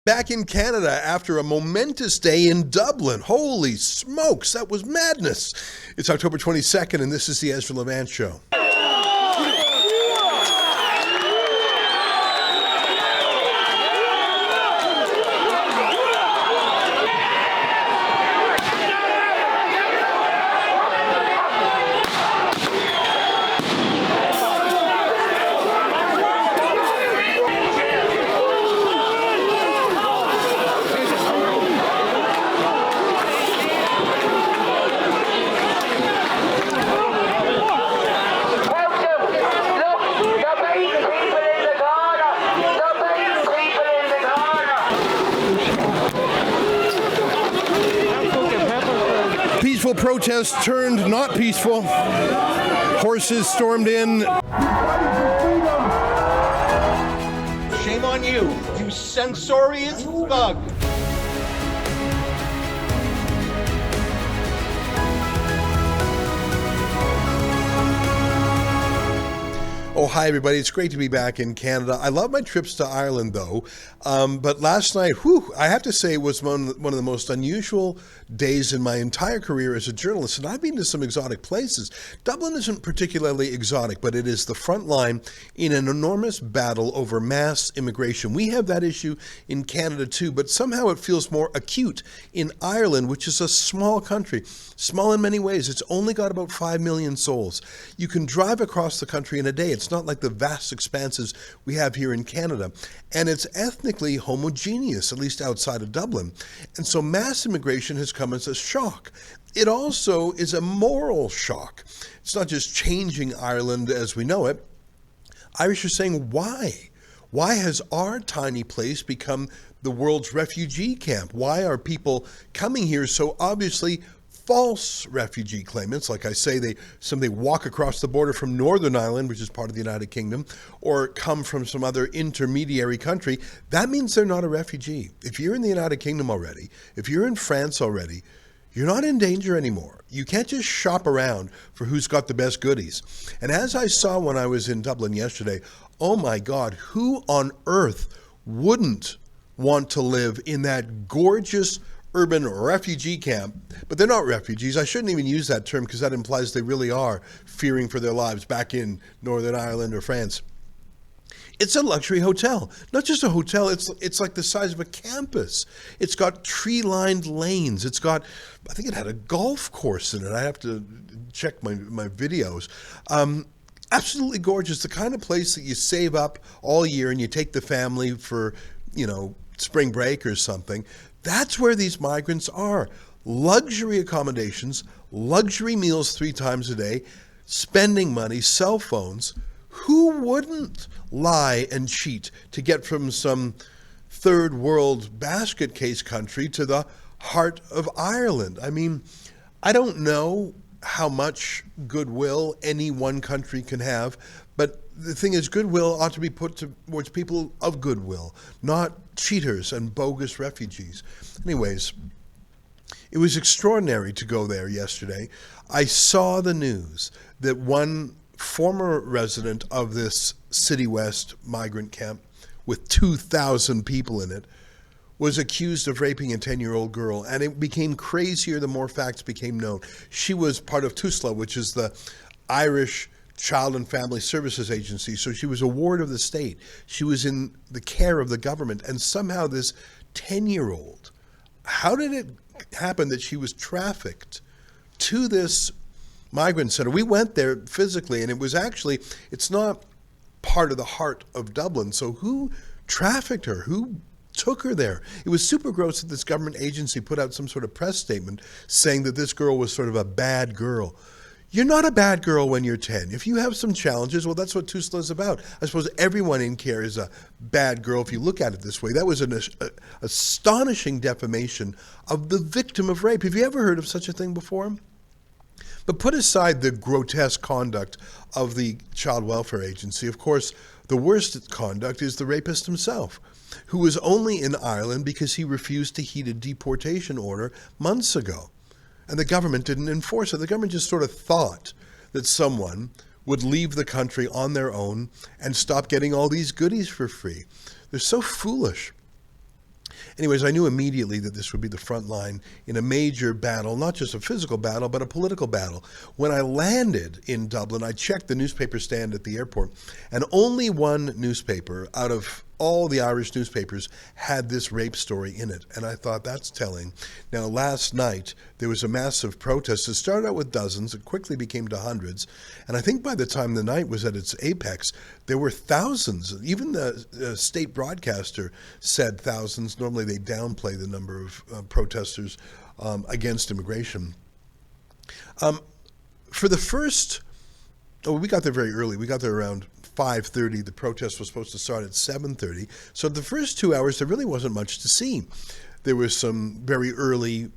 Back in Canada after a momentous day in Dublin. Holy smokes, that was madness. It's October 22nd, and this is the Ezra Levant Show. Peaceful protest turned not peaceful. Horses stormed in. Shame on you, you censorious thug. Oh, hi, everybody. It's great to be back in Canada. I love my trips to Ireland, though. But last night, I have to say it was one of the most unusual days in my entire career as a journalist. And I've been to some exotic places. Dublin isn't particularly exotic, but it is the front line in an enormous battle over mass immigration. We have that issue in Canada, too, but somehow it feels more acute in Ireland, which is a small country. Small in many ways. It's only got about 5 million souls. You can drive across the country in a day. It's not like the vast expanses we have here in Canada. And it's ethnically homogeneous, at least outside of Dublin. And so mass immigration has come as a shock. It also is a moral shock. It's not just changing Ireland as we know it. Irish are saying, why? Why has our tiny place become the world's refugee camp? Why are people coming here so obviously false refugee claimants? Like I say, they walk across the border from Northern Ireland, which is part of the United Kingdom, or come from some other intermediary country. That means they're not a refugee. If you're in the United Kingdom already, if you're in France already, you're not in danger anymore. You can't just shop around for who's got the best goodies. And as I saw when I was in Dublin yesterday, oh my God, who on earth wouldn't want to live in that gorgeous urban refugee camp? But they're not refugees. I shouldn't even use that term because that implies they really are fearing for their lives back in Northern Ireland or France. It's a luxury hotel. Not just a hotel, it's like the size of a campus. It's got tree-lined lanes. It's got, I think it had a golf course in it. I have to check my videos. Absolutely gorgeous. The kind of place that you save up all year and you take the family for, spring break or something. That's where these migrants are. Luxury accommodations, luxury meals 3 times a day, spending money, cell phones. Who wouldn't lie and cheat to get from some third world basket case country to the heart of Ireland? I mean, I don't know how much goodwill any one country can have, but the thing is, goodwill ought to be put towards people of goodwill, not cheaters and bogus refugees. Anyways, it was extraordinary to go there yesterday. I saw the news that one former resident of this City West migrant camp with 2,000 people in it was accused of raping a 10-year-old girl, and it became crazier the more facts became known. She was part of TUSLA, which is the Irish Child and Family Services Agency, so she was a ward of the state. She was in the care of the government, and somehow this 10-year-old, how did it happen that she was trafficked to this migrant center? We went there physically, and it's not part of the heart of Dublin, so who trafficked her? Who took her there? It was super gross that this government agency put out some sort of press statement saying that this girl was sort of a bad girl. You're not a bad girl when you're 10. If you have some challenges, well, that's what TUSLA is about. I suppose everyone in care is a bad girl if you look at it this way. That was an astonishing defamation of the victim of rape. Have you ever heard of such a thing before? But put aside the grotesque conduct of the Child Welfare Agency, of course, the worst conduct is the rapist himself, who was only in Ireland because he refused to heed a deportation order months ago. And the government didn't enforce it. The government just sort of thought that someone would leave the country on their own and stop getting all these goodies for free. They're so foolish. Anyways, I knew immediately that this would be the front line in a major battle, not just a physical battle, but a political battle. When I landed in Dublin, I checked the newspaper stand at the airport, and only one newspaper out of all the Irish newspapers had this rape story in it. And I thought, that's telling. Now, last night, there was a massive protest. It started out with dozens. It quickly became to hundreds. And I think by the time the night was at its apex, there were thousands. Even the state broadcaster said thousands. Normally, they downplay the number of protesters against immigration. For the first, we got there very early. We got there around 5:30. The protest was supposed to start at 7:30. So the first 2 hours, there really wasn't much to see. There was some very early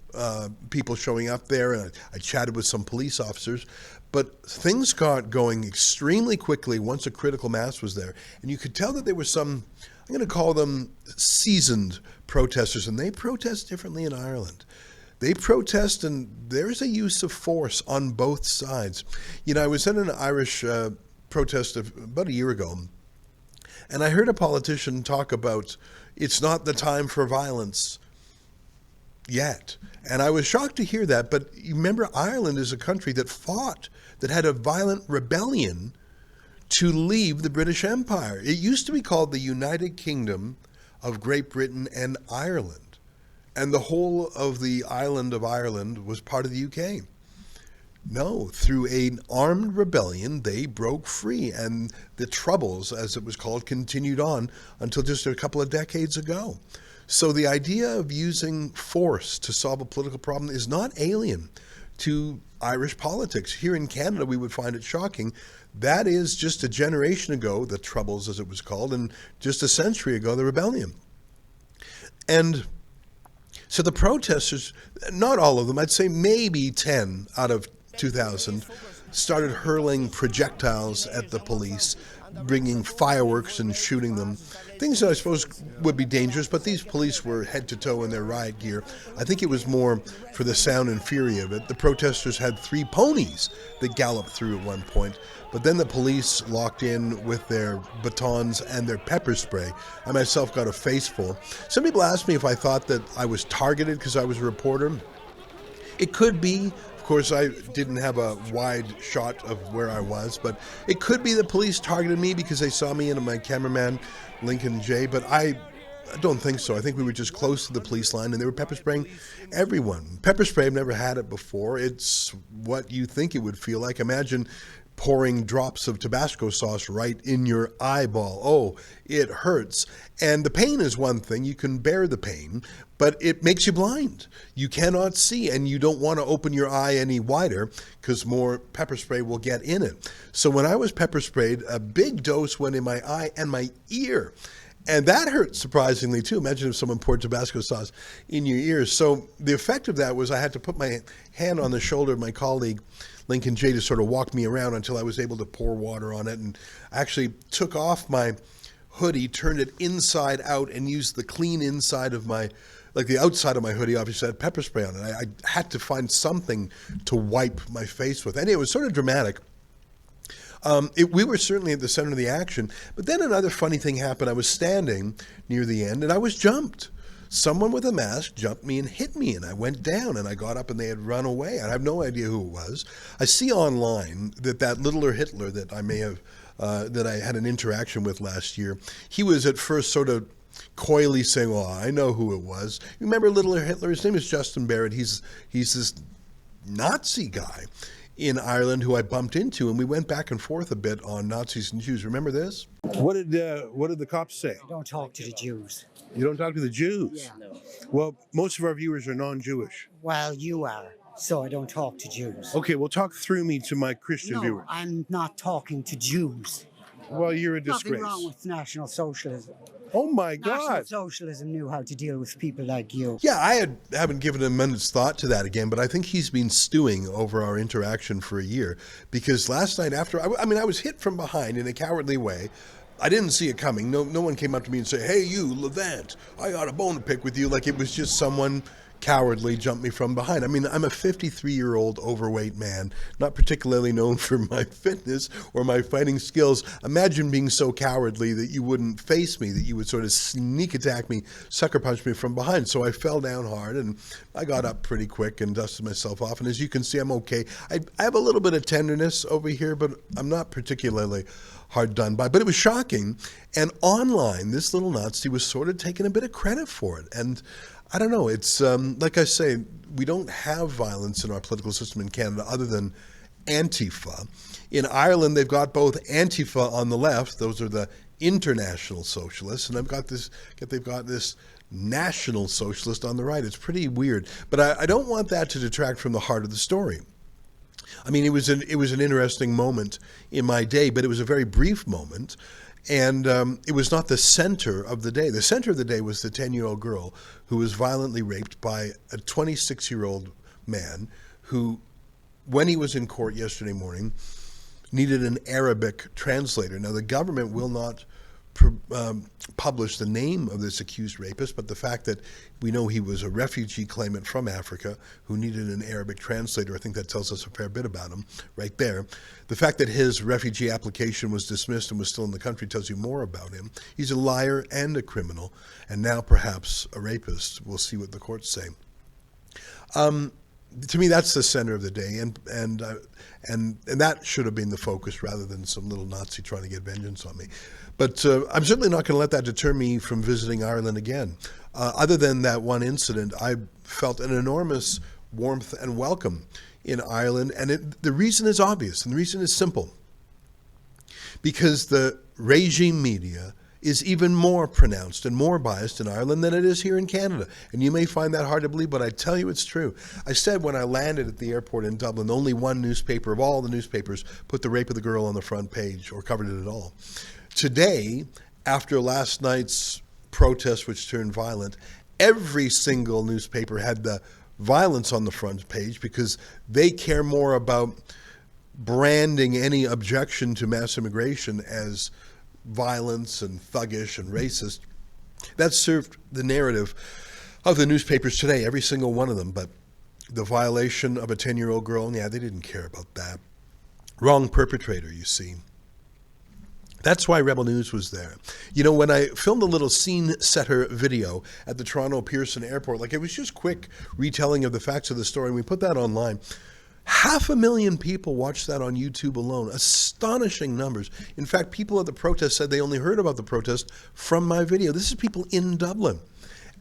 people showing up there, and I chatted with some police officers. But things got going extremely quickly once a critical mass was there. And you could tell that there were some, I'm going to call them seasoned protesters, and they protest differently in Ireland. They protest, and there's a use of force on both sides. You know, I was at an Irish protest about a year ago, and I heard a politician talk about it's not the time for violence yet. And I was shocked to hear that, but you remember Ireland is a country that fought, that had a violent rebellion to leave the British Empire. It used to be called the United Kingdom of Great Britain and Ireland. And the whole of the island of Ireland was part of the UK. No, through an armed rebellion, they broke free, and the Troubles, as it was called, continued on until just a couple of decades ago. So the idea of using force to solve a political problem is not alien to Irish politics. Here in Canada, we would find it shocking. That is just a generation ago, the Troubles, as it was called, and just a century ago, the rebellion. And so the protesters, not all of them, I'd say maybe 10 out of 2,000, started hurling projectiles at the police, bringing fireworks and shooting them. Things that I suppose would be dangerous, but these police were head to toe in their riot gear. I think it was more for the sound and fury of it. The protesters had 3 ponies that galloped through at one point, but then the police locked in with their batons and their pepper spray. I myself got a face full. Some people asked me if I thought that I was targeted because I was a reporter. It could be. Of course, I didn't have a wide shot of where I was, but it could be the police targeted me because they saw me and my cameraman, Lincoln J., but I don't think so. I think we were just close to the police line, and they were pepper spraying everyone. Pepper spray, I've never had it before. It's what you think it would feel like. Imagine pouring drops of Tabasco sauce right in your eyeball. Oh, it hurts. And the pain is one thing. You can bear the pain, but it makes you blind. You cannot see, and you don't want to open your eye any wider because more pepper spray will get in it. So when I was pepper sprayed, a big dose went in my eye and my ear. And that hurt surprisingly too. Imagine if someone poured Tabasco sauce in your ears. So the effect of that was I had to put my hand on the shoulder of my colleague, Lincoln J., to sort of walk me around until I was able to pour water on it, and actually took off my hoodie, turned it inside out, and used the clean inside of my, like the outside of my hoodie obviously had pepper spray on it. I had to find something to wipe my face with. And it was sort of dramatic. We were certainly at the center of the action, but then another funny thing happened. I was standing near the end, and I was jumped. Someone with a mask jumped me and hit me, and I went down, and I got up, and they had run away. And I have no idea who it was. I see online that littler Hitler that I may have, that I had an interaction with last year, he was at first sort of coyly saying, "Oh, I know who it was." You remember littler Hitler? His name is Justin Barrett. He's this Nazi guy in Ireland who I bumped into, and we went back and forth a bit on Nazis and Jews. Remember this? What did the cops say? Don't talk to the Jews. You don't talk to the Jews? Yeah. No. Well, most of our viewers are non-Jewish. Well, you are, so I don't talk to Jews. Okay, well, talk through me to my Christian viewers. I'm not talking to Jews. Well, you're a disgrace. Nothing wrong with National Socialism. Oh my God. National Socialism knew how to deal with people like you. Yeah, I haven't given a minute's thought to that again, but I think he's been stewing over our interaction for a year, because last night after, I was hit from behind in a cowardly way. I didn't see it coming. No one came up to me and said, "Hey, you, Levant, I got a bone to pick with you." Like it was just someone cowardly jumped me from behind. I mean, I'm a 53-year-old overweight man, not particularly known for my fitness or my fighting skills. Imagine being so cowardly that you wouldn't face me, that you would sort of sneak attack me, sucker punch me from behind. So I fell down hard, and I got up pretty quick and dusted myself off. And as you can see, I'm okay. I have a little bit of tenderness over here, but I'm not particularly hard done by. But it was shocking. And online, this little Nazi was sort of taking a bit of credit for it. And I don't know. It's like I say, we don't have violence in our political system in Canada other than Antifa. In Ireland, they've got both Antifa on the left; those are the international socialists, and they've got this national socialist on the right. It's pretty weird, but I don't want that to detract from the heart of the story. I mean, it was an interesting moment in my day, but it was a very brief moment. And it was not the center of the day. The center of the day was the 10-year-old girl who was violently raped by a 26-year-old man who, when he was in court yesterday morning, needed an Arabic translator. Now, the government will not publish the name of this accused rapist, but the fact that we know he was a refugee claimant from Africa who needed an Arabic translator, I think that tells us a fair bit about him right there. The fact that his refugee application was dismissed and was still in the country tells you more about him. He's a liar and a criminal, and now perhaps a rapist. We'll see what the courts say. To me, that's the center of the day, and that should have been the focus rather than some little Nazi trying to get vengeance on me. But I'm certainly not going to let that deter me from visiting Ireland again. Other than that one incident, I felt an enormous warmth and welcome in Ireland, and the reason is obvious, and the reason is simple. Because the regime media is even more pronounced and more biased in Ireland than it is here in Canada. And you may find that hard to believe, but I tell you it's true. I said when I landed at the airport in Dublin, only one newspaper of all the newspapers put the rape of the girl on the front page or covered it at all. Today, after last night's protest, which turned violent, every single newspaper had the violence on the front page because they care more about branding any objection to mass immigration as violence and thuggish and racist. That served the narrative of the newspapers today, every single one of them. But the violation of a 10-year-old girl, yeah, they didn't care about that. Wrong perpetrator, you see. That's why Rebel News was there. You know, when I filmed a little scene setter video at the Toronto Pearson Airport, like it was just quick retelling of the facts of the story, and we put that online. 500,000 people watched that on YouTube alone. Astonishing numbers. In fact, people at the protest said they only heard about the protest from my video. This is people in Dublin.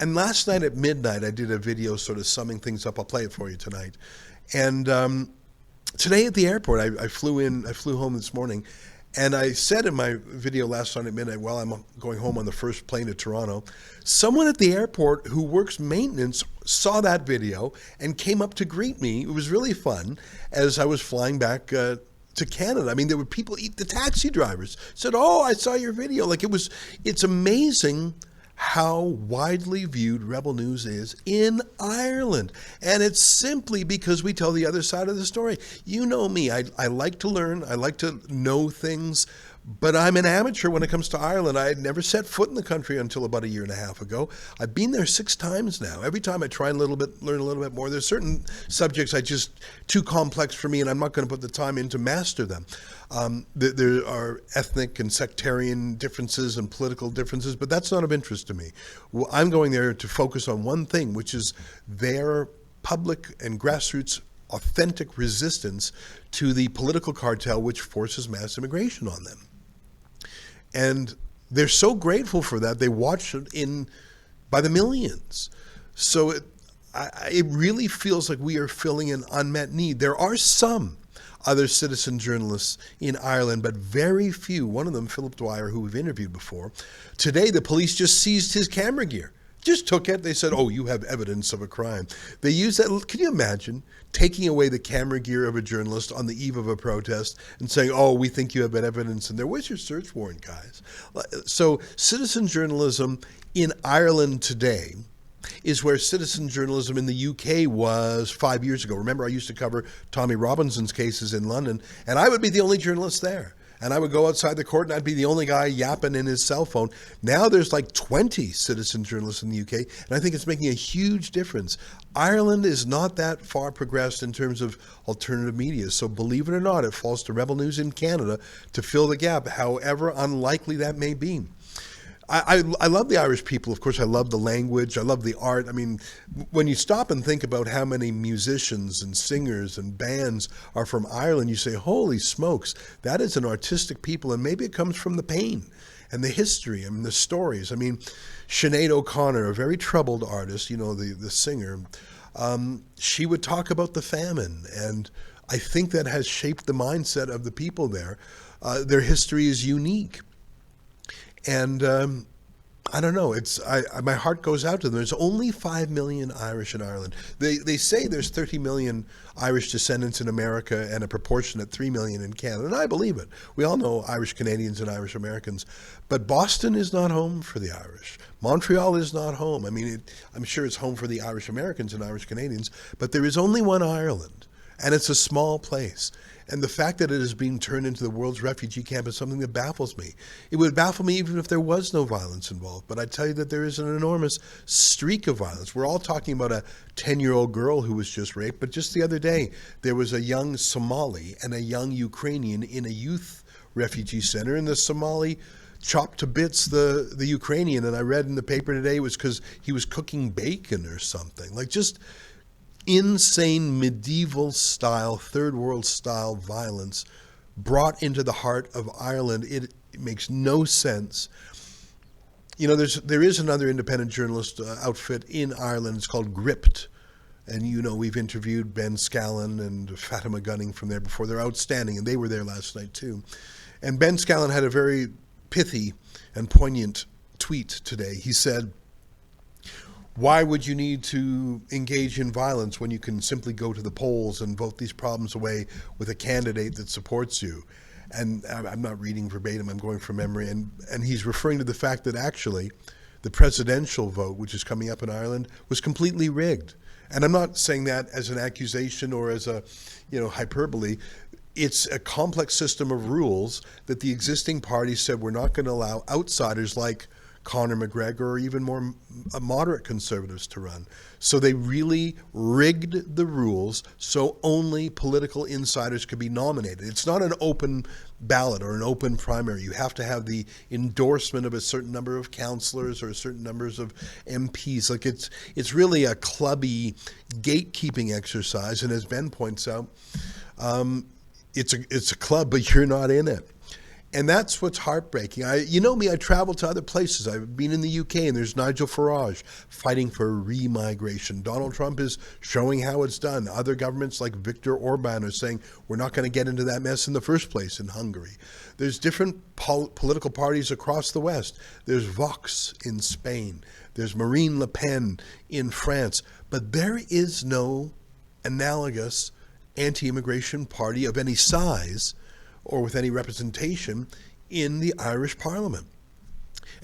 And last night at midnight, I did a video sort of summing things up. I'll play it for you tonight. And today at the airport, I flew home this morning, and I said in my video last night at midnight, while I'm going home on the first plane to Toronto, someone at the airport who works maintenance saw that video and came up to greet me. It was really fun as I was flying back to Canada. I mean, there were people, the taxi drivers said, "Oh, I saw your video." Like it's amazing how widely viewed Rebel News is in Ireland. And it's simply because we tell the other side of the story. You know me, I like to learn, I like to know things, but I'm an amateur when it comes to Ireland. I had never set foot in the country until about a year and a half ago. I've been there 6 times now. Every time I try and learn a little bit more. There's certain subjects too complex for me, and I'm not going to put the time in to master them. There are ethnic and sectarian differences and political differences, but that's not of interest to me. Well, I'm going there to focus on one thing, which is their public and grassroots authentic resistance to the political cartel which forces mass immigration on them. And they're so grateful for that. They watch it by the millions. So it really feels like we are filling an unmet need. There are some other citizen journalists in Ireland, but very few. One of them, Philip Dwyer, who we've interviewed before. Today, the police just seized his camera gear. Just took it. They said, "Oh, you have evidence of a crime." They used that. Can you imagine taking away the camera gear of a journalist on the eve of a protest and saying, "Oh, we think you have evidence in there"? Where's your search warrant, guys? So citizen journalism in Ireland today is where citizen journalism in the UK was 5 years ago. Remember, I used to cover Tommy Robinson's cases in London, and I would be the only journalist there. And I would go outside the court and I'd be the only guy yapping in his cell phone. Now there's like 20 citizen journalists in the UK, and I think it's making a huge difference. Ireland is not that far progressed in terms of alternative media. So believe it or not, it falls to Rebel News in Canada to fill the gap, however unlikely that may be. I love the Irish people. Of course, I love the language. I love the art. I mean, when you stop and think about how many musicians and singers and bands are from Ireland, you say, holy smokes, that is an artistic people. And maybe it comes from the pain and the history and the stories. I mean, Sinead O'Connor, a very troubled artist, you know, the singer, she would talk about the famine. And I think that has shaped the mindset of the people there. Their history is unique. And I don't know. My heart goes out to them. There's only 5 million Irish in Ireland. They say there's 30 million Irish descendants in America and a proportionate 3 million in Canada, and I believe it. We all know Irish Canadians and Irish Americans, but Boston is not home for the Irish. Montreal is not home. I mean, I'm sure it's home for the Irish Americans and Irish Canadians, but there is only one Ireland, and it's a small place. And the fact that it is being turned into the world's refugee camp is something that baffles me. It would baffle me even if there was no violence involved. But I tell you that there is an enormous streak of violence. We're all talking about a 10-year-old girl who was just raped. But just the other day, there was a young Somali and a young Ukrainian in a youth refugee center. And the Somali chopped to bits the Ukrainian. And I read in the paper today it was because he was cooking bacon or something. Like just insane medieval style, third world style violence brought into the heart of Ireland. It makes no sense. You know, there is another independent journalist outfit in Ireland. It's called Gripped. And you know, we've interviewed Ben Scallon and Fatima Gunning from there before. They're outstanding, and they were there last night too. And Ben Scallon had a very pithy and poignant tweet today. He said, why would you need to engage in violence when you can simply go to the polls and vote these problems away with a candidate that supports you? And I'm not reading verbatim, I'm going from memory. And he's referring to the fact that actually the presidential vote, which is coming up in Ireland, was completely rigged. And I'm not saying that as an accusation or as a, hyperbole. It's a complex system of rules that the existing parties said we're not going to allow outsiders like Conor McGregor or even more moderate conservatives to run. So they really rigged the rules so only political insiders could be nominated. It's not an open ballot or an open primary. You have to have the endorsement of a certain number of councillors or a certain numbers of MPs. Like it's really a clubby gatekeeping exercise. And as Ben points out, it's a club, but you're not in it. And that's what's heartbreaking. You know me, I travel to other places. I've been in the UK, and there's Nigel Farage fighting for re-migration. Donald Trump is showing how it's done. Other governments like Viktor Orban are saying we're not going to get into that mess in the first place in Hungary. There's different political parties across the West. There's Vox in Spain. There's Marine Le Pen in France. But there is no analogous anti-immigration party of any size or with any representation in the Irish Parliament.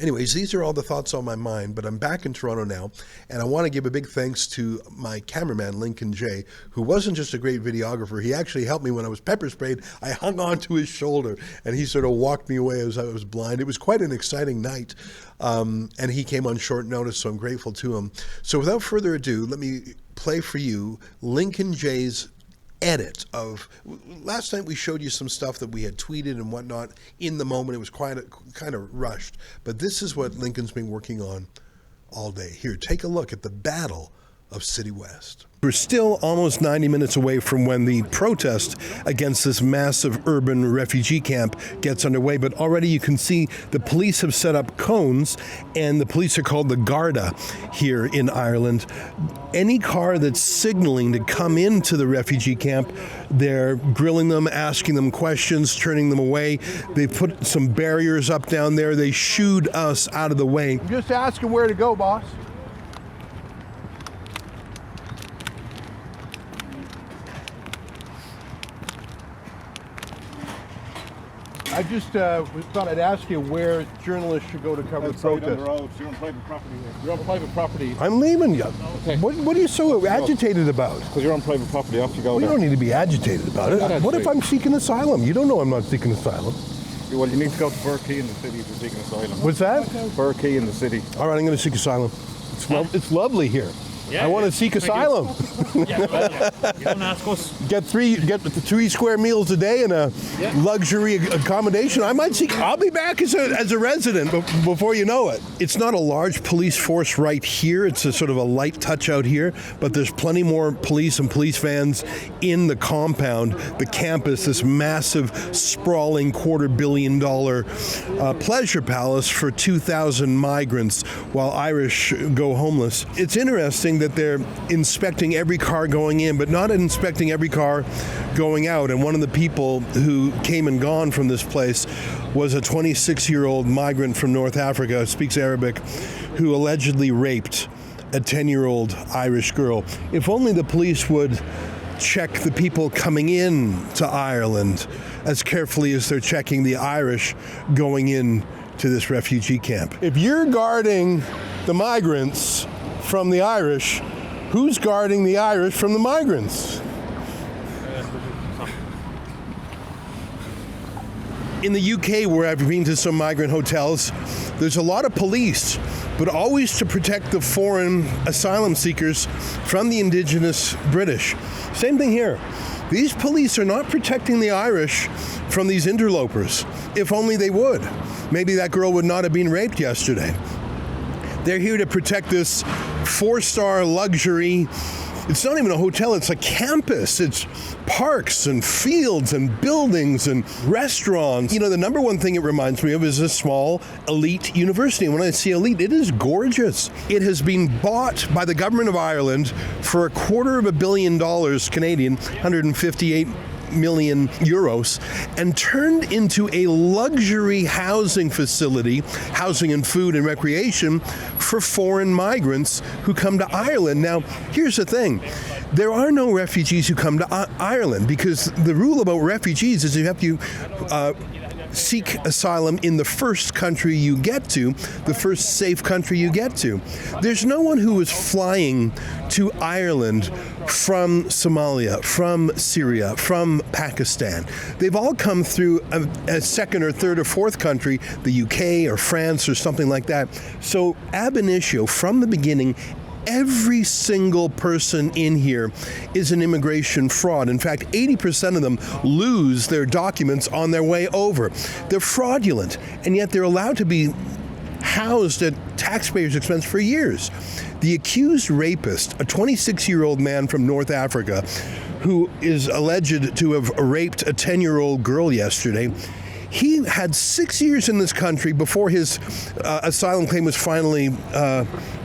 Anyways, these are all the thoughts on my mind, but I'm back in Toronto now, and I want to give a big thanks to my cameraman, Lincoln J., who wasn't just a great videographer. He actually helped me when I was pepper sprayed. I hung on to his shoulder, and he sort of walked me away as I was blind. It was quite an exciting night, and he came on short notice, so I'm grateful to him. So without further ado, let me play for you Lincoln J's edit of last night. We showed you some stuff that we had tweeted and whatnot in the moment. It was quite kind of rushed, but this is what Lincoln's been working on all day. Here, take a look at the Battle of City West. We're still almost 90 minutes away from when the protest against this massive urban refugee camp gets underway, but already you can see the police have set up cones, and the police are called the Garda here in Ireland. Any car that's signaling to come into the refugee camp, they're grilling them, asking them questions, turning them away. They've put some barriers up down there. They shooed us out of the way. I'm just asking where to go, boss. I just thought I'd ask you where journalists should go to cover the protest. You're on private property there. You're on private property. I'm leaving you. Okay. What are you so agitated about? Because you're on private property, off you go. Well, you don't need to be agitated about it. What if I'm seeking asylum? You don't know I'm not seeking asylum. Well, you need to go to Burkey in the city to seek an asylum. What's that? Burkey in the city. All right, I'm going to seek asylum. It's lovely here. I want to seek asylum. You don't ask us. Get the 3 square meals a day and a luxury accommodation. I'll be back as a resident before you know it. It's not a large police force right here. It's a sort of a light touch out here, but there's plenty more police and police vans in the compound, the campus, this massive, sprawling $250 million pleasure palace for 2,000 migrants while Irish go homeless. It's interesting that they're inspecting every car going in, but not inspecting every car going out. And one of the people who came and gone from this place was a 26-year-old migrant from North Africa, speaks Arabic, who allegedly raped a 10-year-old Irish girl. If only the police would check the people coming in to Ireland as carefully as they're checking the Irish going in to this refugee camp. If you're guarding the migrants from the Irish, who's guarding the Irish from the migrants? In the UK, where I've been to some migrant hotels, there's a lot of police, but always to protect the foreign asylum seekers from the indigenous British. Same thing here. These police are not protecting the Irish from these interlopers. If only they would. Maybe that girl would not have been raped yesterday. They're here to protect this 4-star luxury. It's not even a hotel, it's a campus. It's parks and fields and buildings and restaurants. You know, the number one thing it reminds me of is a small elite university. And when I say elite, it is gorgeous. It has been bought by the government of Ireland for $250 million Canadian, 158 million euros, and turned into a luxury housing facility, housing and food and recreation for foreign migrants who come to Ireland. Now, here's the thing. There are no refugees who come to Ireland because the rule about refugees is you have to seek asylum in the first country you get to, the first safe country you get to. There's no one who is flying to Ireland from Somalia, from Syria, from Pakistan. They've all come through a second or third or fourth country, the UK or France or something like that. So ab initio, from the beginning, every single person in here is an immigration fraud. In fact, 80% of them lose their documents on their way over. They're fraudulent, and yet they're allowed to be housed at taxpayers' expense for years. The accused rapist, a 26-year-old man from North Africa, who is alleged to have raped a 10-year-old girl yesterday, he had 6 years in this country before his asylum claim was finally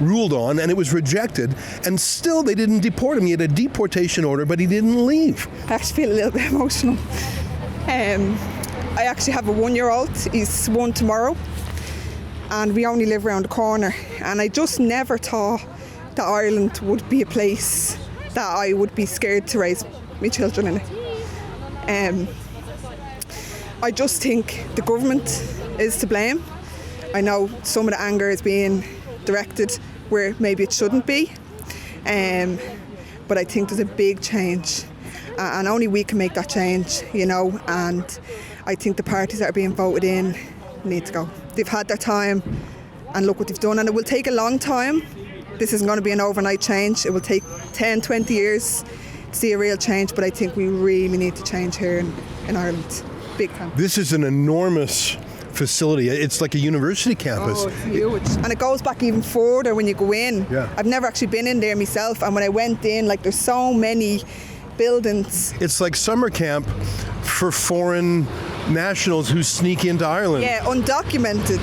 ruled on, and it was rejected, and still they didn't deport him. He had a deportation order, but he didn't leave. I actually feel a little bit emotional. I actually have a 1-year-old. He's 1 tomorrow, and we only live around the corner, and I just never thought that Ireland would be a place that I would be scared to raise my children in it. I just think the government is to blame. I know some of the anger is being directed where maybe it shouldn't be, but I think there's a big change, and only we can make that change, you know, and I think the parties that are being voted in need to go. They've had their time, and look what they've done, and it will take a long time. This isn't going to be an overnight change. It will take 10, 20 years to see a real change, but I think we really need to change here in Ireland. Big time. This is an enormous facility. It's like a university campus. Oh, it's huge. And it goes back even further when you go in. Yeah. I've never actually been in there myself, and when I went in, like, there's so many buildings. It's like summer camp for foreign nationals who sneak into Ireland. Yeah, undocumented,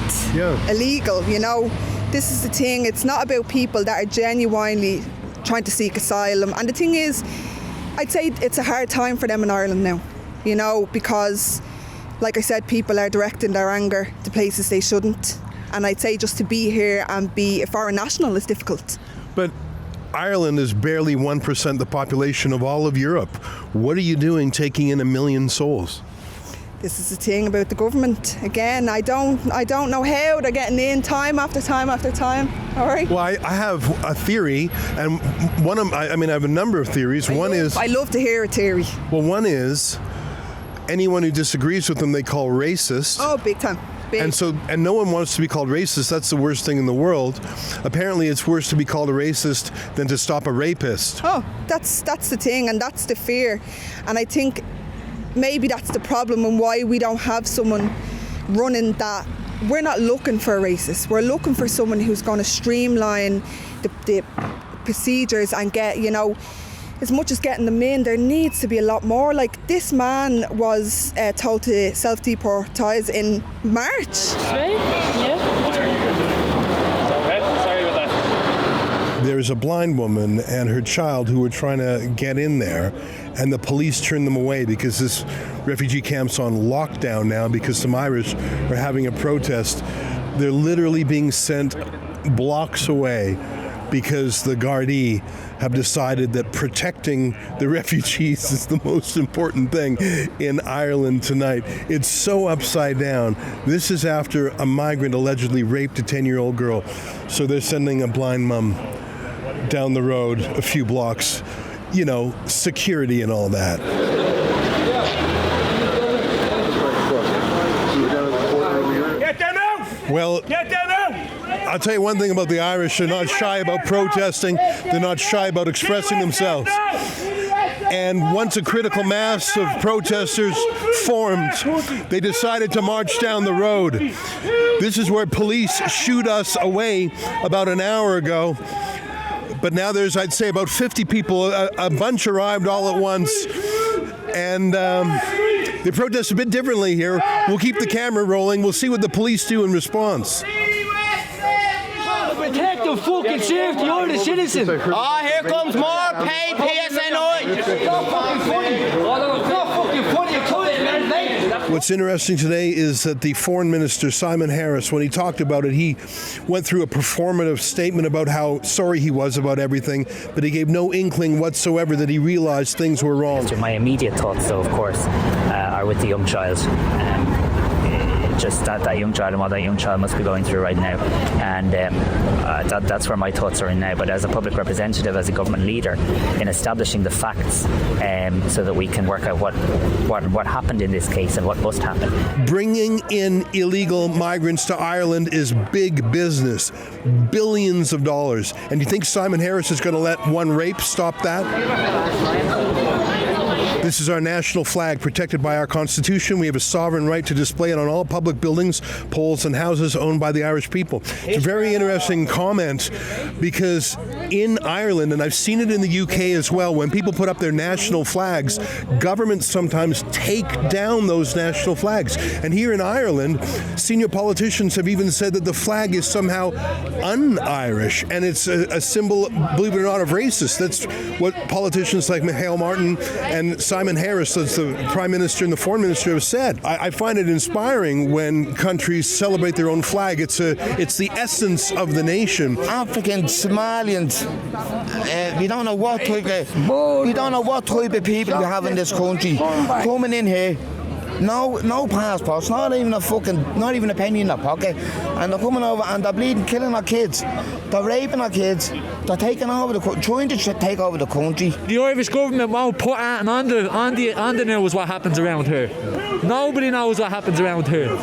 illegal, you know. This is the thing, it's not about people that are genuinely trying to seek asylum. And the thing is, I'd say it's a hard time for them in Ireland now, you know, because, like I said, people are directing their anger to places they shouldn't. And I'd say just to be here and be a foreign national is difficult. But Ireland is barely 1% the population of all of Europe. What are you doing taking in 1 million souls? This is the thing about the government. Again, I don't know how they're getting in time after time after time. All right. Well, I have a theory, and I have a number of theories. I love to hear a theory. Well, one is anyone who disagrees with them they call racist. Oh, big time. Big. And no one wants to be called racist. That's the worst thing in the world. Apparently, it's worse to be called a racist than to stop a rapist. Oh, that's the thing, and that's the fear. And I think maybe that's the problem and why we don't have someone running that. We're not looking for a racist. We're looking for someone who's going to streamline the procedures and get, as much as getting them in, there needs to be a lot more. Like, this man was told to self-deportise in March. Sorry about that. There's a blind woman and her child who were trying to get in there, and the police turned them away because this refugee camp's on lockdown now because some Irish are having a protest. They're literally being sent blocks away because the Gardaí have decided that protecting the refugees is the most important thing in Ireland tonight. It's so upside down. This is after a migrant allegedly raped a 10-year-old girl. So they're sending a blind mum down the road a few blocks, security and all that. Get them out! Well, Get them out! I'll tell you one thing about the Irish, they're not shy about protesting, they're not shy about expressing themselves. And once a critical mass of protesters formed, they decided to march down the road. This is where police shooed us away about an hour ago. But now there's, I'd say, about 50 people. A bunch arrived all at once. And they protest a bit differently here. We'll keep the camera rolling. We'll see what the police do in response. Protect the fucking safety of the citizens. Oh, here comes more paid PSNI. It's not fucking funny. It's not fucking funny. You told it, man. What's interesting today is that the Foreign Minister, Simon Harris, when he talked about it, he went through a performative statement about how sorry he was about everything, but he gave no inkling whatsoever that he realized things were wrong. My immediate thoughts, though, of course, are with the young child. Just that young child and what that young child must be going through right now. And that's where my thoughts are in now. But as a public representative, as a government leader, in establishing the facts so that we can work out what happened in this case and what must happen. Bringing in illegal migrants to Ireland is big business. Billions of dollars. And you think Simon Harris is going to let one rape stop that? This is our national flag, protected by our Constitution. We have a sovereign right to display it on all public buildings, poles, and houses owned by the Irish people. It's a very interesting comment because in Ireland, and I've seen it in the UK as well, when people put up their national flags, governments sometimes take down those national flags. And here in Ireland, senior politicians have even said that the flag is somehow un-Irish, and it's a symbol, believe it or not, of racist. That's what politicians like Micheál Martin and Simon Harris, that's the Prime Minister and the Foreign Minister, have said. I find it inspiring when countries celebrate their own flag. It's the essence of the nation. Africans, Somalians, we don't know what type of people we have in this country coming in here. No passports, not even a penny in their pocket, and they're coming over and they're bleeding, killing our kids, they're raping our kids, they're taking over trying to take over the country. The Irish government won't put anything on the news what happens around here. Nobody knows what happens around here.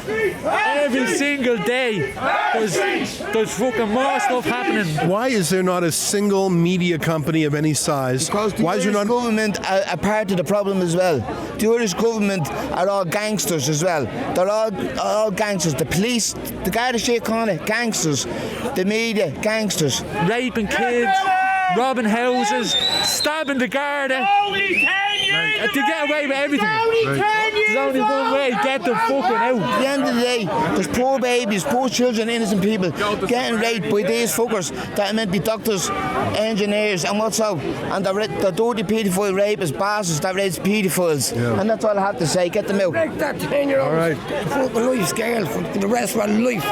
Every single day there's fucking more stuff happening. Why is there not a single media company of any size? Because the Irish government are a part of the problem as well. The Irish government are all gangsters as well. They're all gangsters. The police, the Garda Síochána, gangsters. The media, gangsters. Raping kids, robbing houses, stabbing the Garda. To get away with everything. There's only one way, get them fucking out. At the end of the day, there's poor babies, poor children, innocent people getting raped by these fuckers that are meant to be doctors, engineers and what's so. And the dirty paedophile rapists, bastards that rape paedophiles. Yeah. And that's all I have to say, get them out. Break that 10-year-old fucking life scale for the rest of our life.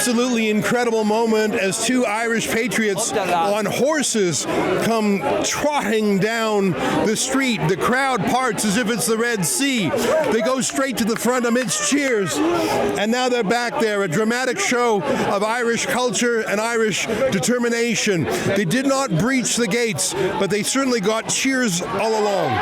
absolutely incredible moment as two Irish patriots on horses come trotting down the street. The crowd parts as if it's the Red Sea. They go straight to the front amidst cheers, and now they're back there, a dramatic show of Irish culture and Irish determination. They did not breach the gates, but they certainly got cheers all along.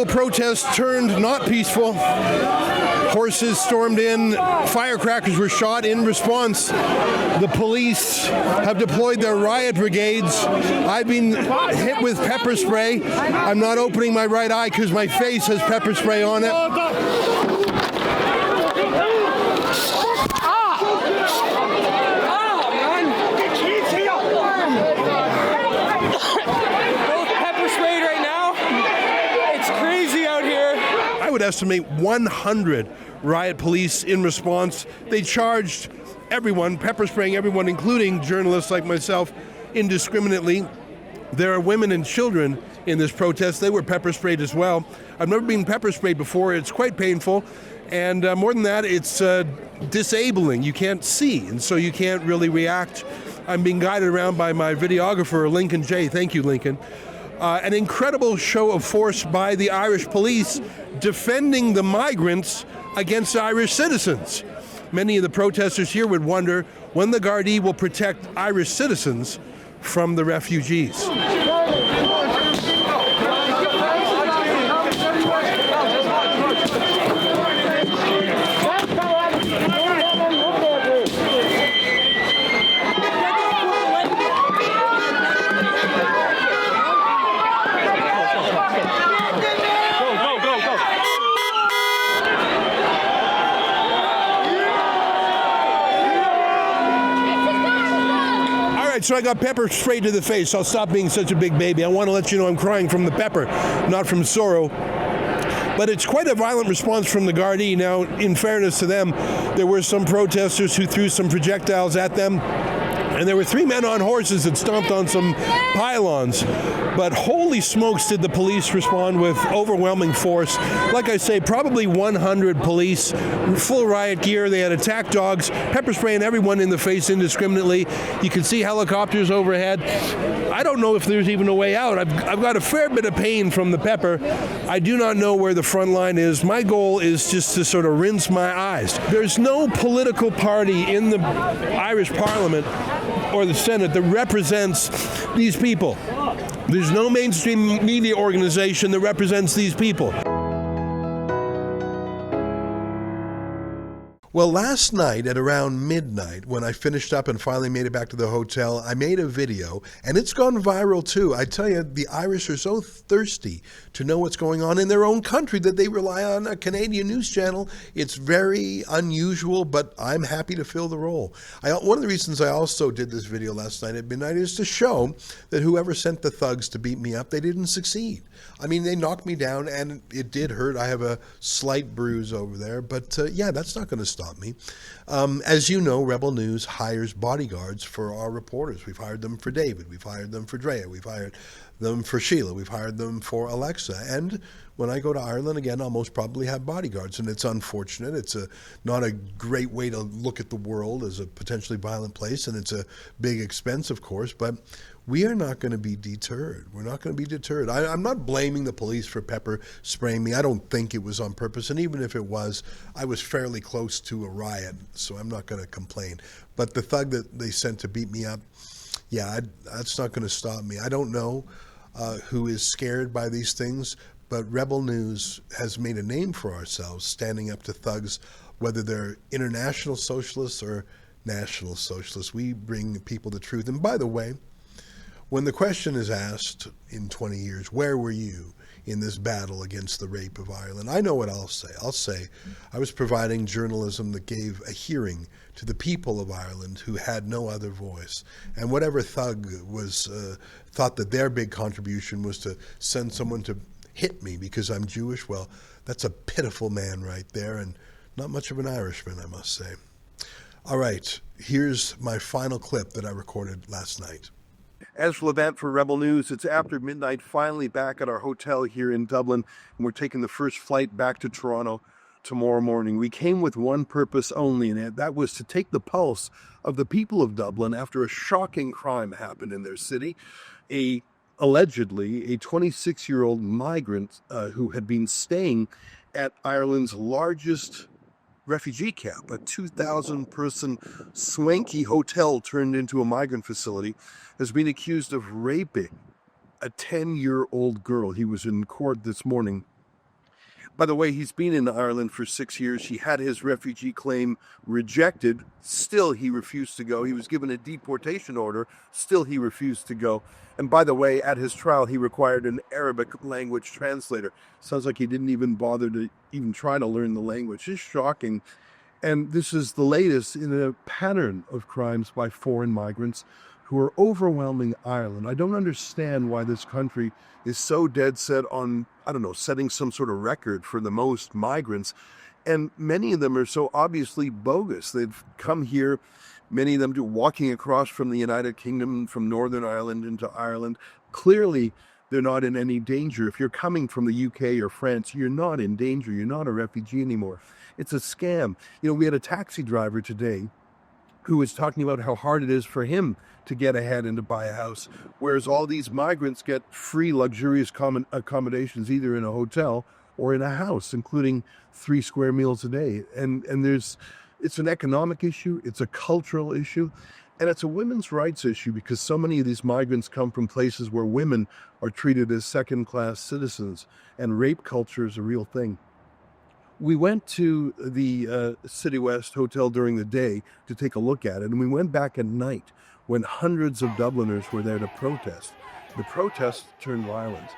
Protest turned not peaceful. Horses stormed in, firecrackers were shot in response. The police have deployed their riot brigades. I've been hit with pepper spray. I'm not opening my right eye because my face has pepper spray on it. Would estimate 100 riot police in response. They charged everyone, pepper spraying everyone, including journalists like myself, indiscriminately. There are women and children in this protest. They were pepper sprayed as well. I've never been pepper sprayed before. It's quite painful. And more than that, it's disabling. You can't see, and so you can't really react. I'm being guided around by my videographer, Lincoln J. Thank you, Lincoln. An incredible show of force by the Irish police defending the migrants against Irish citizens. Many of the protesters here would wonder when the Gardaí will protect Irish citizens from the refugees. So I got pepper sprayed to the face. I'll stop being such a big baby. I want to let you know I'm crying from the pepper, not from sorrow. But it's quite a violent response from the Gardaí. Now, in fairness to them, there were some protesters who threw some projectiles at them. And there were 3 men on horses that stomped on some pylons. But holy smokes, did the police respond with overwhelming force. Like I say, probably 100 police, full riot gear. They had attack dogs, pepper spraying everyone in the face indiscriminately. You can see helicopters overhead. I don't know if there's even a way out. I've got a fair bit of pain from the pepper. I do not know where the front line is. My goal is just to sort of rinse my eyes. There's no political party in the Irish Parliament or the Senate that represents these people. There's no mainstream media organization that represents these people. Well, last night at around midnight, when I finished up and finally made it back to the hotel, I made a video, and it's gone viral too. I tell you, the Irish are so thirsty to know what's going on in their own country that they rely on a Canadian news channel. It's very unusual, but I'm happy to fill the role. One of the reasons I also did this video last night at midnight is to show that whoever sent the thugs to beat me up, they didn't succeed. I mean, they knocked me down, and it did hurt. I have a slight bruise over there, but yeah, that's not going to stop me. As you know, Rebel News hires bodyguards for our reporters. We've hired them for David. We've hired them for Drea. We've hired them for Sheila. We've hired them for Alexa. And when I go to Ireland again, I'll most probably have bodyguards. And it's unfortunate. It's not a great way to look at the world as a potentially violent place. And it's a big expense, of course. But we are not going to be deterred. We're not going to be deterred. I'm not blaming the police for pepper spraying me. I don't think it was on purpose. And even if it was, I was fairly close to a riot, so I'm not going to complain. But the thug that they sent to beat me up, yeah, that's not going to stop me. I don't know who is scared by these things, but Rebel News has made a name for ourselves standing up to thugs, whether they're international socialists or national socialists. We bring people the truth. And by the way, when the question is asked in 20 years, where were you in this battle against the rape of Ireland? I know what I'll say. I'll say I was providing journalism that gave a hearing to the people of Ireland who had no other voice. And whatever thug was thought that their big contribution was to send someone to hit me because I'm Jewish, well, that's a pitiful man right there, and not much of an Irishman, I must say. All right, here's my final clip that I recorded last night. Ezra Levant for Rebel News. It's after midnight, finally back at our hotel here in Dublin, and we're taking the first flight back to Toronto tomorrow morning. We came with one purpose only, and that was to take the pulse of the people of Dublin after a shocking crime happened in their city. Allegedly, a 26-year-old migrant who had been staying at Ireland's largest refugee camp, a 2,000-person swanky hotel turned into a migrant facility, has been accused of raping a 10-year-old girl. He was in court this morning. By the way, he's been in Ireland for 6 years. He had his refugee claim rejected. Still, he refused to go. He was given a deportation order. Still, he refused to go. And by the way, at his trial, he required an Arabic language translator. Sounds like he didn't even bother to even try to learn the language. It's shocking. And this is the latest in a pattern of crimes by foreign migrants who are overwhelming Ireland. I don't understand why this country is so dead set on, setting some sort of record for the most migrants. And many of them are so obviously bogus. They've come here, many of them walking across from the United Kingdom, from Northern Ireland into Ireland. Clearly, they're not in any danger. If you're coming from the UK or France, you're not in danger. You're not a refugee anymore. It's a scam. We had a taxi driver today who was talking about how hard it is for him to get ahead and to buy a house, whereas all these migrants get free, luxurious accommodations either in a hotel or in a house, including 3 square meals a day. And it's an economic issue, it's a cultural issue, and it's a women's rights issue because so many of these migrants come from places where women are treated as second-class citizens, and rape culture is a real thing. We went to the City West Hotel during the day to take a look at it, and we went back at night when hundreds of Dubliners were there to protest. The protest turned violent,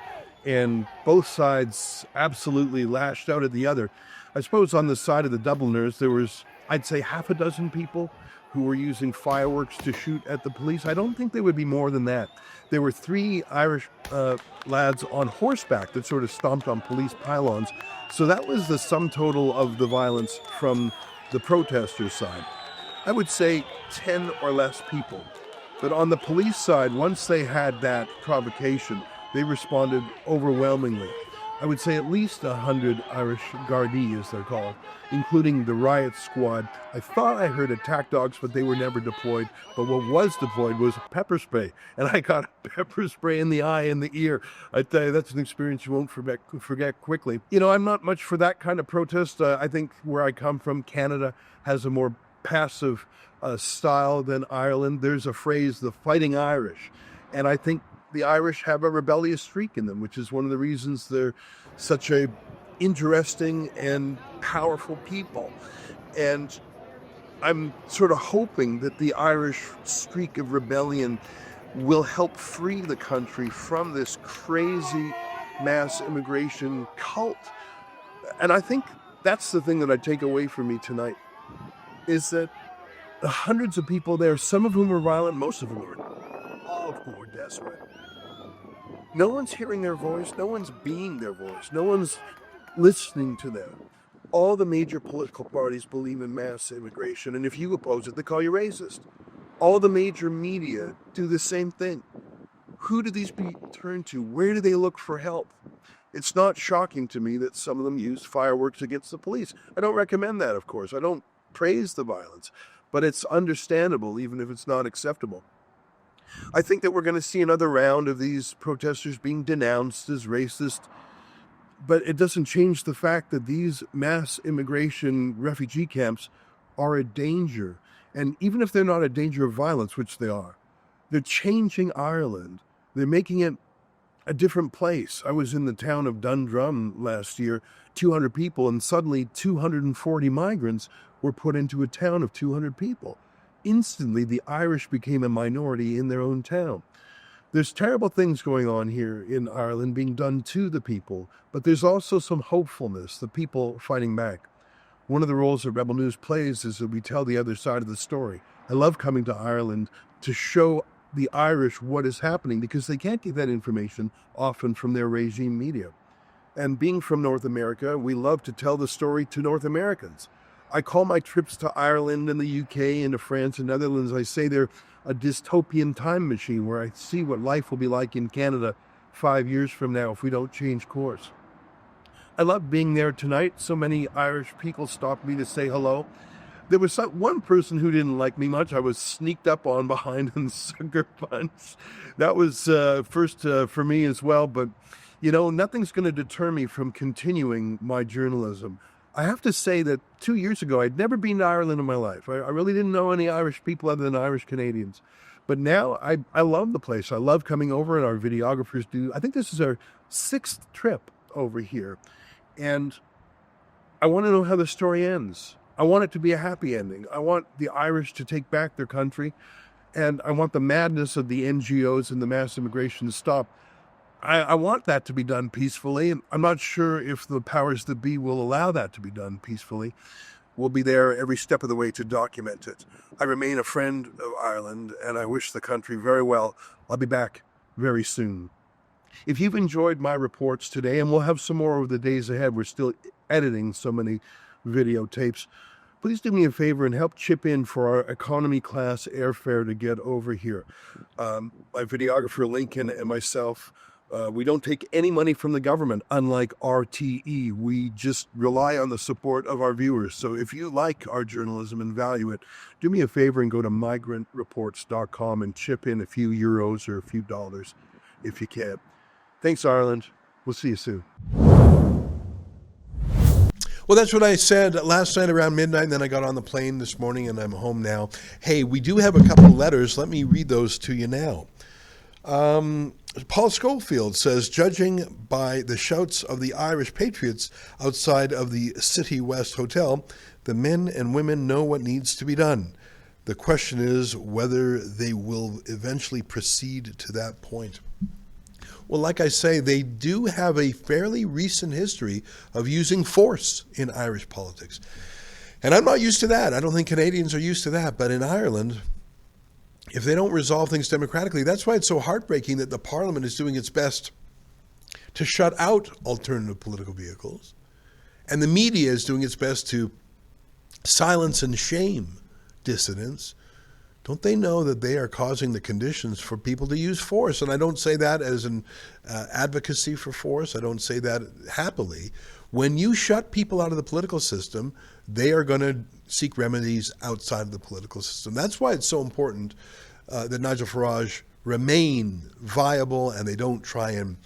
and both sides absolutely lashed out at the other. I suppose on the side of the Dubliners, there was, I'd say, half a dozen people who were using fireworks to shoot at the police. I don't think there would be more than that. There were 3 Irish lads on horseback that sort of stomped on police pylons. So that was the sum total of the violence from the protesters' side. I would say 10 or less people. But on the police side, once they had that provocation, they responded overwhelmingly. I would say at least 100 Irish Gardaí, as they're called, including the riot squad. I thought I heard attack dogs, but they were never deployed. But what was deployed was pepper spray. And I got pepper spray in the eye and the ear. I tell you, that's an experience you won't forget quickly. I'm not much for that kind of protest. I think where I come from, Canada has a more passive style than Ireland. There's a phrase, the fighting Irish. And I think the Irish have a rebellious streak in them, which is one of the reasons they're such a interesting and powerful people. And I'm sort of hoping that the Irish streak of rebellion will help free the country from this crazy mass immigration cult. And I think that's the thing that I take away from me tonight, is that the hundreds of people there, some of whom are violent, most of them are not, all of whom are desperate. No one's hearing their voice, no one's being their voice, no one's listening to them. All the major political parties believe in mass immigration, and if you oppose it, they call you racist. All the major media do the same thing. Who do these people turn to? Where do they look for help? It's not shocking to me that some of them use fireworks against the police. I don't recommend that, of course. I don't praise the violence, but it's understandable, even if it's not acceptable. I think that we're going to see another round of these protesters being denounced as racist, but it doesn't change the fact that these mass immigration refugee camps are a danger. And even if they're not a danger of violence, which they are, they're changing Ireland. They're making it a different place. I was in the town of Dundrum last year, 200 people, and suddenly 240 migrants were put into a town of 200 people. Instantly, the Irish became a minority in their own town. There's terrible things going on here in Ireland being done to the people, but there's also some hopefulness, the people fighting back. One of the roles that Rebel News plays is that we tell the other side of the story. I love coming to Ireland to show the Irish what is happening because they can't get that information often from their regime media. And being from North America, we love to tell the story to North Americans. I call my trips to Ireland and the UK and to France and Netherlands, I say they're a dystopian time machine where I see what life will be like in Canada 5 years from now if we don't change course. I love being there tonight. So many Irish people stopped me to say hello. There was one person who didn't like me much. I was sneaked up on behind and sucker punched. That was first for me as well. But, you know, nothing's going to deter me from continuing my journalism. I have to say that 2 years ago, I'd never been to Ireland in my life. I really didn't know any Irish people other than Irish Canadians. But now I love the place. I love coming over, and our videographers do. I think this is our 6th trip over here. And I want to know how the story ends. I want it to be a happy ending. I want the Irish to take back their country. And I want the madness of the NGOs and the mass immigration to stop. I want that to be done peacefully, and I'm not sure if the powers that be will allow that to be done peacefully. We'll be there every step of the way to document it. I remain a friend of Ireland, and I wish the country very well. I'll be back very soon. If you've enjoyed my reports today, and we'll have some more over the days ahead, we're still editing so many videotapes, please do me a favor and help chip in for our economy class airfare to get over here. My videographer Lincoln and myself, we don't take any money from the government, unlike RTE. We just rely on the support of our viewers. So if you like our journalism and value it, do me a favor and go to migrantreports.com and chip in a few euros or a few dollars if you can. Thanks, Ireland. We'll see you soon. Well, that's what I said last night around midnight, and then I got on the plane this morning, and I'm home now. Hey, we do have a couple of letters. Let me read those to you now. Paul Schofield says, judging by the shouts of the Irish patriots outside of the City West Hotel, the men and women know what needs to be done. The question is whether they will eventually proceed to that point. Well, like I say, they do have a fairly recent history of using force in Irish politics. And I'm not used to that. I don't think Canadians are used to that. But in Ireland, if they don't resolve things democratically, that's why it's so heartbreaking that the Parliament is doing its best to shut out alternative political vehicles. And the media is doing its best to silence and shame dissidents. Don't they know that they are causing the conditions for people to use force? And I don't say that as an advocacy for force. I don't say that happily. When you shut people out of the political system, they are going to seek remedies outside of the political system. That's why it's so important that Nigel Farage remain viable and they don't try and,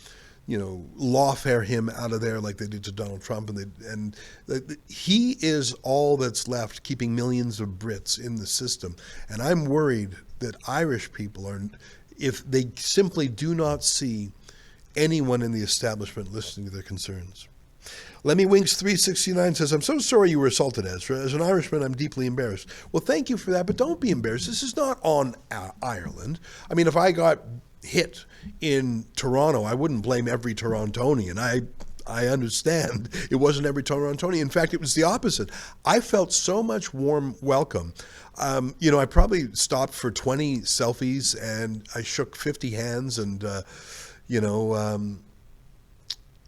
lawfare him out of there like they did to Donald Trump. And he is all that's left keeping millions of Brits in the system. And I'm worried that Irish people are, if they simply do not see anyone in the establishment listening to their concerns. Lemmy Winks 369 says, I'm so sorry you were assaulted, Ezra. As an Irishman, I'm deeply embarrassed. Well, thank you for that, but don't be embarrassed. This is not on Ireland. I mean, if I got hit in Toronto, I wouldn't blame every Torontonian. I understand it wasn't every Torontonian. In fact, it was the opposite. I felt so much warm welcome. I probably stopped for 20 selfies and I shook 50 hands and,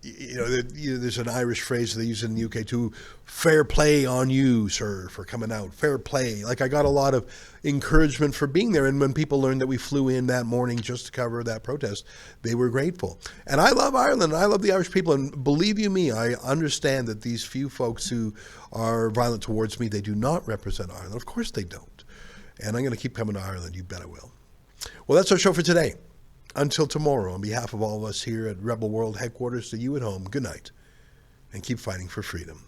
there's an Irish phrase they use in the UK too, fair play on you, sir, for coming out. Fair play. Like I got a lot of encouragement for being there. And when people learned that we flew in that morning just to cover that protest, they were grateful. And I love Ireland. I love the Irish people. And believe you me, I understand that these few folks who are violent towards me, they do not represent Ireland. Of course they don't. And I'm going to keep coming to Ireland. You bet I will. Well, that's our show for today. Until tomorrow, on behalf of all of us here at Rebel World Headquarters, to you at home, good night, and keep fighting for freedom.